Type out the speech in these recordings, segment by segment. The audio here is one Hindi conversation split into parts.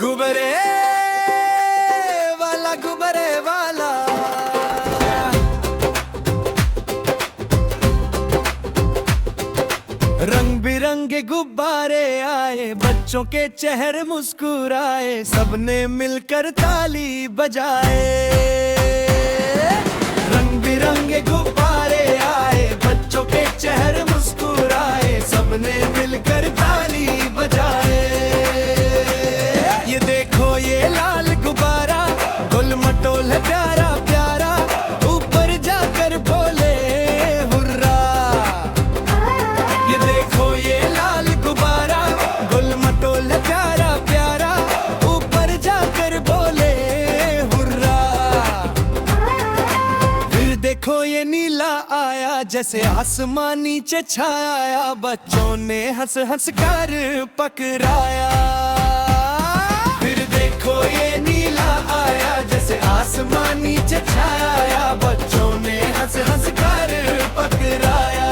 गुब्बारे वाला गुब्बारे वाला। रंग बिरंगे गुब्बारे आए, बच्चों के चेहरे मुस्कुराए, सबने मिलकर ताली बजाए। रंग बिरंगे गुब्बारे आए, बच्चों के चेहरे मुस्कुराए, सबने मिलकर ताली बजाए। ये देखो ये लाल गुब्बारा, गुल मटोल है प्यारा प्यारा, ऊपर जाकर बोले हुर्रा। ये देखो ये लाल गुब्बारा, गुल मटोल है प्यारा प्यारा, ऊपर जाकर बोले हुर्रा। फिर देखो ये नीला आया, जैसे आसमान नीचे छाया, बच्चों ने हंस हंस कर पकड़ाया। फिर देखो ये नीला आया, जैसे आसमान नीचे छाया, बच्चों ने हंस हंस कर पकड़ाया।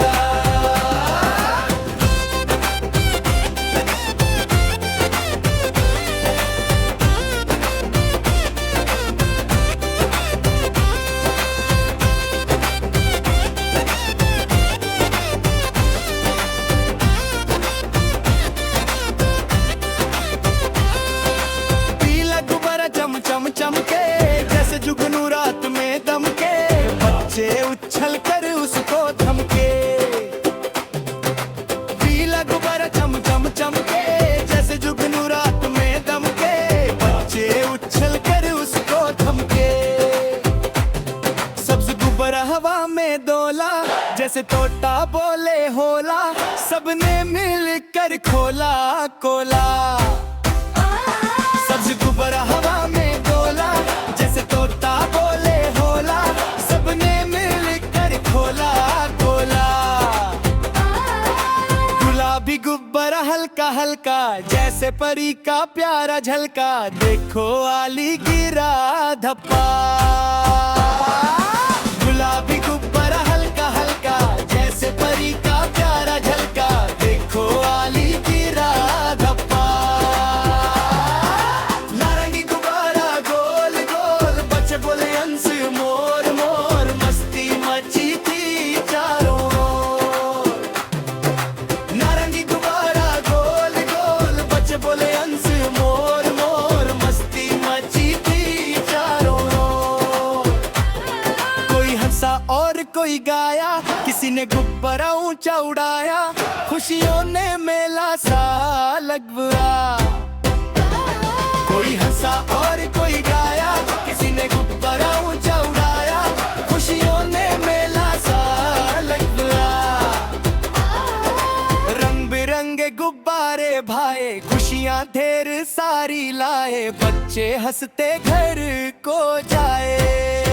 चम चमके जैसे जुगनू रात में दमके, बच्चे उछल कर उसको थमके। पीला गुब्बारा चम चम चमके जैसे जुगनू रात में दमके, बच्चे उछल कर उसको थमके। सब्ज गुब्बारा हवा में डोला, जैसे तोता बोले होला, सबने मिल कर खोला कोला। सब्ज गुब्बारा हवा में डोला, जैसे तोता बोले होला, सबने मिलकर खोला कोला। गुलाबी गुब्बारा हल्का हल्का, जैसे परी का प्यारा झलका, देखो आली गिरा धप्पा। गुलाबी गुब्बारा हल्का हल्का, जैसे परी का प्यारा झलका, देखो आली गिरा धप्पा। बोले हंस मोर मोर, मस्ती मची थी चारों ओर। नारंगी गुब्बारा गोल गोल, बच्चे बोले हंस मोर मोर, मस्ती मची थी चारों ओर। कोई हंसा और कोई गाया, किसी ने गुब्बारा ऊंचा उड़ाया, खुशियों ने मेला सा लगवाया। कोई हंसा और कोई गाया, किसी ने गुब्बारा ऊंचा उड़ाया, खुशियों ने मेला सा लगवाया। रंग बिरंगे गुब्बारे भाए, खुशियां ढेर सारी लाए, बच्चे हंसते घर को जाए।